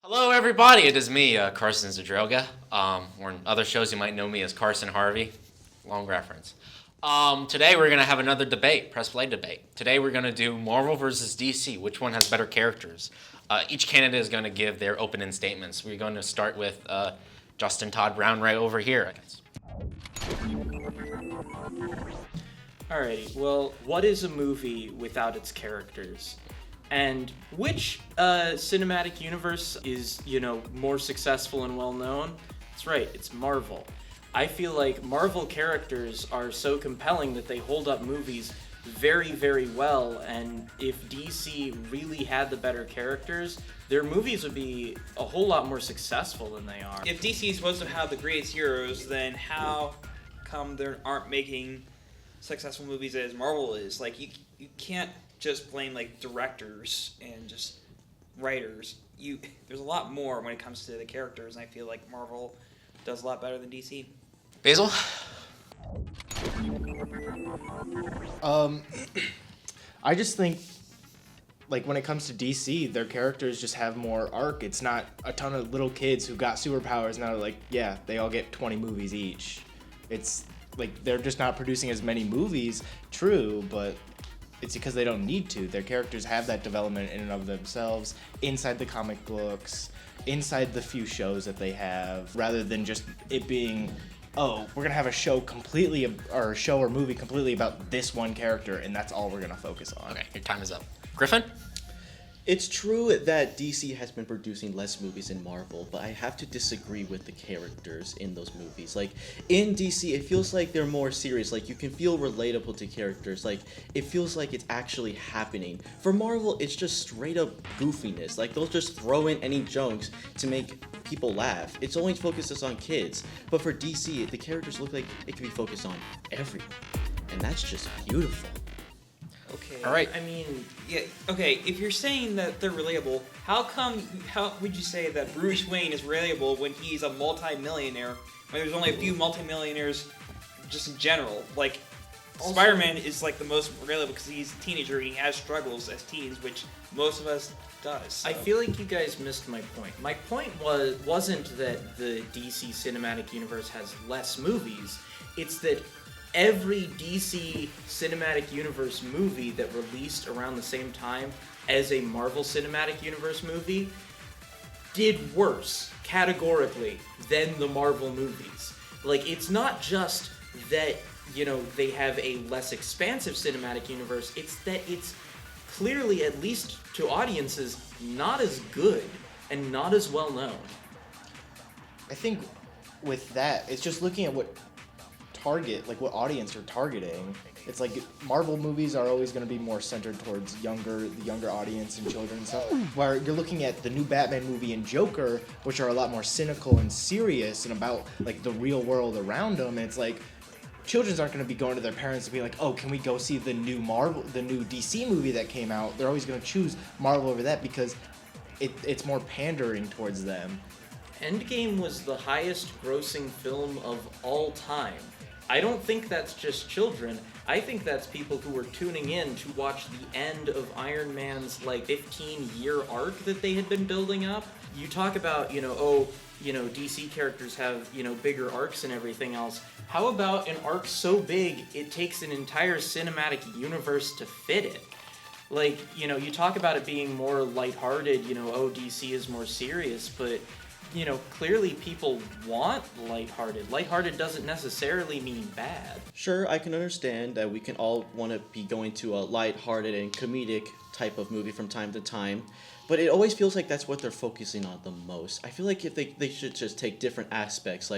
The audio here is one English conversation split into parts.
Hello, everybody. It is me, Carson Zadroga. Or in other shows, you might know me as Carson Harvey. Long reference. Today, we're going to have another debate, press play debate. Today, we're going to do Marvel versus DC. Which one has better characters? Each candidate is going to give their opening statements. We're going to start with Justin Todd Brown right over here, I guess. Alrighty, well, what is a movie without its characters? And which cinematic universe is, more successful and well known? That's right, it's Marvel. I feel like Marvel characters are so compelling that they hold up movies very, very well, and if DC really had the better characters, their movies would be a whole lot more successful than they are. If DC is supposed to have the greatest heroes, then how come they aren't making successful movies as Marvel is? Like, you can't just blame directors and just writers. There's a lot more when it comes to the characters, and I feel like Marvel does a lot better than DC. Basil? I just think, when it comes to DC, their characters just have more arc. It's not a ton of little kids who got superpowers now, they all get 20 movies each. It's, they're just not producing as many movies, true, but it's because they don't need to. Their characters have that development in and of themselves, inside the comic books, inside the few shows that they have, rather than just it being, oh, we're gonna have a show or movie completely about this one character, and that's all we're gonna focus on. Okay, your time is up. Griffin? It's true that DC has been producing less movies than Marvel, but I have to disagree with the characters in those movies. In DC, it feels like they're more serious. You can feel relatable to characters. It feels like it's actually happening. For Marvel, it's just straight up goofiness. They'll just throw in any jokes to make people laugh. It's only focuses on kids. But for DC, the characters look like it can be focused on everyone. And that's just beautiful. Okay. All right. Okay, if you're saying that they're relatable, how would you say that Bruce Wayne is relatable when he's a multi-millionaire, when there's only a few multi-millionaires just in general? Spider-Man is the most relatable because he's a teenager and he has struggles as teens, which most of us does. So. I feel like you guys missed my point. My point wasn't that the DC cinematic universe has less movies, it's that every DC Cinematic Universe movie that released around the same time as a Marvel Cinematic Universe movie did worse, categorically, than the Marvel movies. It's not just that, they have a less expansive cinematic universe, it's that it's clearly, at least to audiences, not as good and not as well known. I think with that, it's just looking at what what audience you're targeting. It's Marvel movies are always going to be more centered towards the younger audience and children. So where you're looking at the new Batman movie and Joker, which are a lot more cynical and serious and about the real world around them. And it's children aren't going to be going to their parents and be like, oh, can we go see the new DC movie that came out? They're always going to choose Marvel over that because it's more pandering towards them. Endgame was the highest grossing film of all time. I don't think that's just children. I think that's people who were tuning in to watch the end of Iron Man's 15-year arc that they had been building up. You talk about, DC characters have, bigger arcs and everything else. How about an arc so big it takes an entire cinematic universe to fit it? You talk about it being more lighthearted, DC is more serious, but clearly people want lighthearted. Lighthearted doesn't necessarily mean bad. Sure, I can understand that we can all want to be going to a lighthearted and comedic type of movie from time to time, but it always feels like that's what they're focusing on the most. I feel like if they should just take different aspects,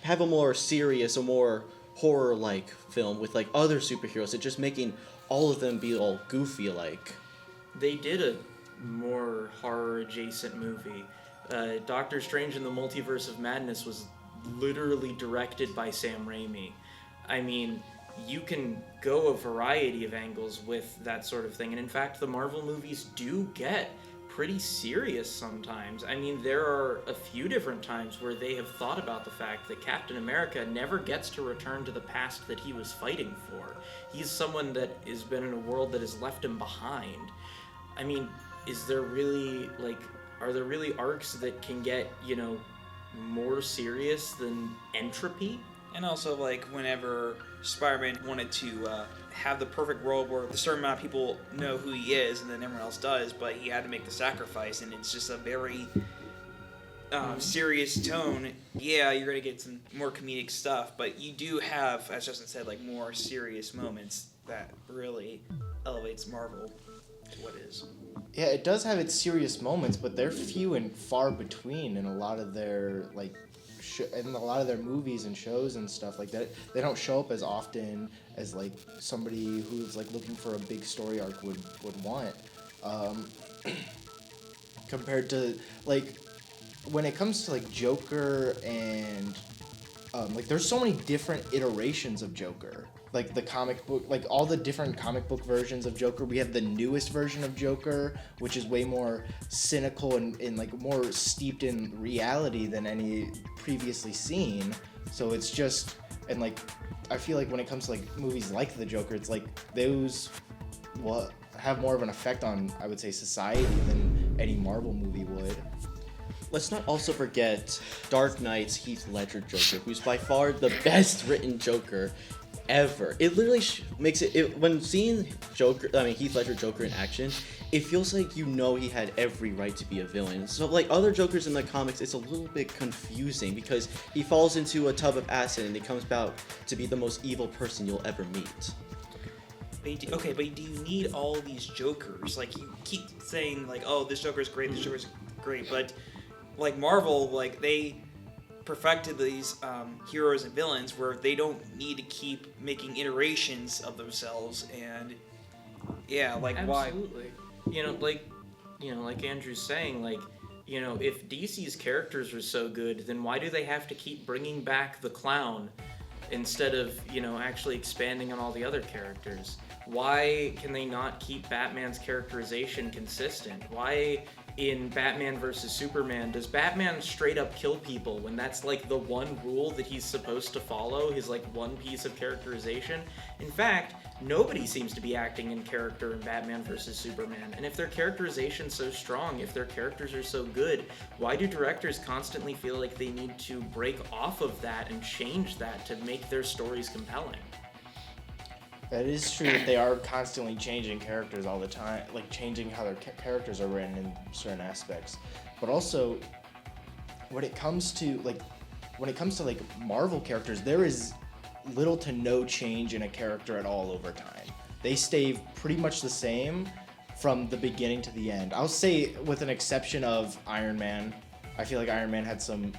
have a more serious, a more horror-like film with other superheroes, and just making all of them be all goofy. They did a more horror-adjacent movie. Doctor Strange in the Multiverse of Madness was literally directed by Sam Raimi. I mean, you can go a variety of angles with that sort of thing, and in fact, the Marvel movies do get pretty serious sometimes. I mean, there are a few different times where they have thought about the fact that Captain America never gets to return to the past that he was fighting for. He's someone that has been in a world that has left him behind. I mean, is there really, are there really arcs that can get, more serious than entropy? And also, like, whenever Spider-Man wanted to have the perfect world where a certain amount of people know who he is and then everyone else does, but he had to make the sacrifice, and it's just a very serious tone. Yeah, you're going to get some more comedic stuff, but you do have, as Justin said, like, more serious moments that really elevates Marvel to what is. Yeah, it does have its serious moments, but they're few and far between in a lot of their in a lot of their movies and shows and stuff like that. They don't show up as often as like somebody who's like looking for a big story arc would want. Compared to like when it comes to like Joker and like there's so many different iterations of Joker. Like the comic book, like all the different comic book versions of Joker. We have the newest version of Joker, which is way more cynical and like more steeped in reality than any previously seen. So it's just, and like, I feel like when it comes to like movies like the Joker, it's like those will have more of an effect on, I would say, society than any Marvel movie would. Let's not also forget Dark Knight's Heath Ledger Joker, who's by far the best written Joker ever. It literally makes it when seeing Heath Ledger Joker in action, it feels like he had every right to be a villain. So like other Jokers in the comics, it's a little bit confusing because he falls into a tub of acid and he comes out to be the most evil person you'll ever meet. But do you need all these Jokers? Like, you keep saying like, oh, this Joker's great, this Joker's great, but like Marvel, like they perfected these heroes and villains where they don't need to keep making iterations of themselves, and like Absolutely. Like Andrew's saying, like, if DC's characters are so good, then why do they have to keep bringing back the clown instead of, actually expanding on all the other characters? Why can they not keep Batman's characterization consistent? Why in Batman vs. Superman does Batman straight up kill people when that's like the one rule that he's supposed to follow, his like one piece of characterization? In fact, nobody seems to be acting in character in Batman vs. Superman. And if their characterization's so strong, if their characters are so good, why do directors constantly feel like they need to break off of that and change that to make their stories compelling? That is true that they are constantly changing characters all the time, like changing how their characters are written in certain aspects. But also, when it comes to like Marvel characters, there is little to no change in a character at all over time. They stay pretty much the same from the beginning to the end. I'll say with an exception of Iron Man. I feel like Iron Man had some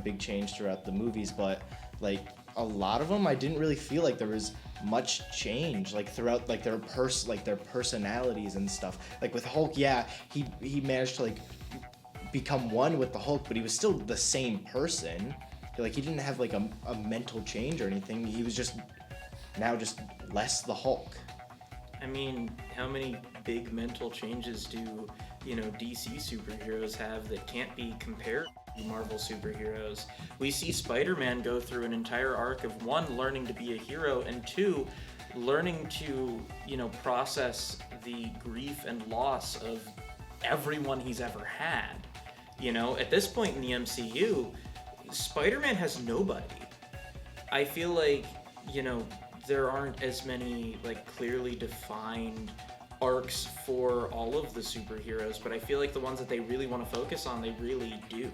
big change throughout the movies, but like a lot of them, I didn't really feel like there was much change like throughout like their personalities and stuff. Like with Hulk, yeah, he managed to like become one with the Hulk, but he was still the same person. Like he didn't have like a mental change or anything. He was just less the Hulk. I mean, how many big mental changes do, DC superheroes have that can't be compared to Marvel superheroes? We see Spider-Man go through an entire arc of one, learning to be a hero, and two, learning to, process the grief and loss of everyone he's ever had. At this point in the MCU, Spider-Man has nobody. I feel like, there aren't as many like clearly defined arcs for all of the superheroes, but I feel like the ones that they really want to focus on, they really do.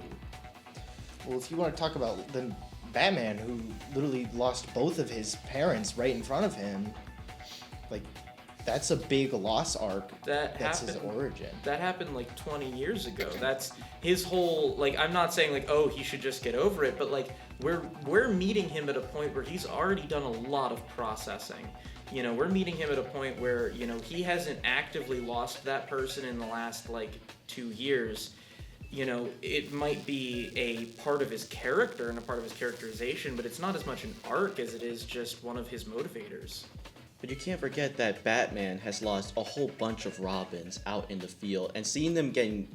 Well, if you want to talk about the Batman, who literally lost both of his parents right in front of him, like that's a big loss arc. That's his origin. That happened like 20 years ago. That's his whole, like, I'm not saying like, oh, he should just get over it, but like we're meeting him at a point where he's already done a lot of processing. We're meeting him at a point where, he hasn't actively lost that person in the last like 2 years. It might be a part of his character and a part of his characterization, but it's not as much an arc as it is just one of his motivators. But you can't forget that Batman has lost a whole bunch of Robins out in the field, and seeing them getting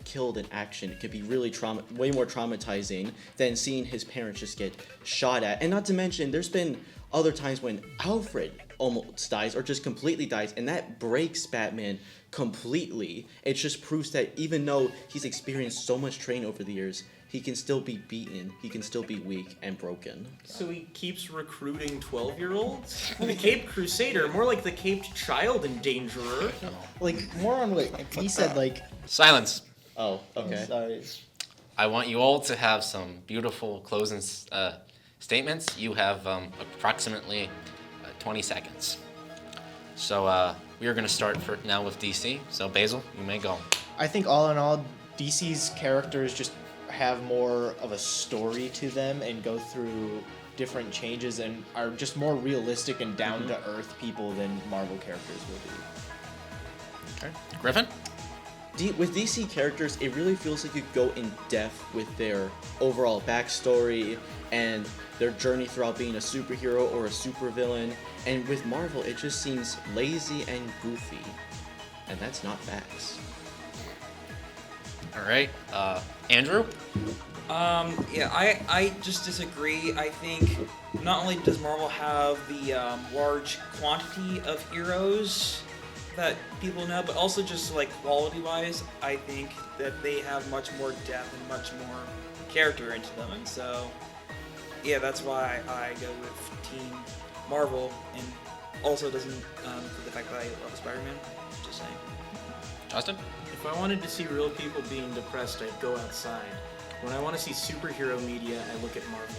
killed in action could be really way more traumatizing than seeing his parents just get shot at. And not to mention, there's been other times when Alfred almost dies or just completely dies, and that breaks Batman completely. It just proves that even though he's experienced so much training over the years, he can still be beaten, he can still be weak and broken. So he keeps recruiting 12-year-olds? The Caped Crusader, more like the Caped Child Endangerer. Like, more on what he said, like... Silence. Oh, okay. Sorry. I want you all to have some beautiful closing statements. You have approximately 20 seconds. So we are going to start now with DC. So Basil, you may go. I think all in all, DC's characters just have more of a story to them and go through different changes and are just more realistic and down-to-earth people than Marvel characters will be. Okay. Griffin? With DC characters, it really feels like you go in depth with their overall backstory and their journey throughout being a superhero or a supervillain. And with Marvel, it just seems lazy and goofy. And that's not facts. All right. Andrew? Yeah, I just disagree. I think not only does Marvel have the large quantity of heroes that people know, but also just like quality-wise, I think that they have much more depth and much more character into them, and so yeah, that's why I go with Team Marvel, and also doesn't for the fact that I love Spider-Man. Just saying. Justin? If I wanted to see real people being depressed, I'd go outside. When I want to see superhero media, I look at Marvel.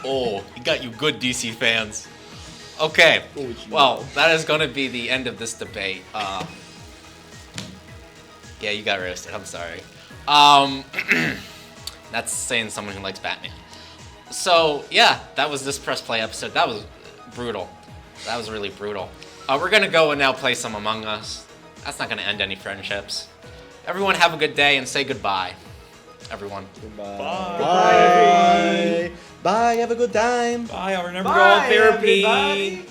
Oh, he got you good, DC fans. Okay, well, that is going to be the end of this debate. Yeah, you got roasted. I'm sorry. That's saying someone who likes Batman. So, yeah, that was this Press Play episode. That was brutal. That was really brutal. We're going to go and now play some Among Us. That's not going to end any friendships. Everyone have a good day and say goodbye. Everyone. Goodbye. Bye. Bye. Have a good time. Bye. I'll remember Bye, all therapy. everybody.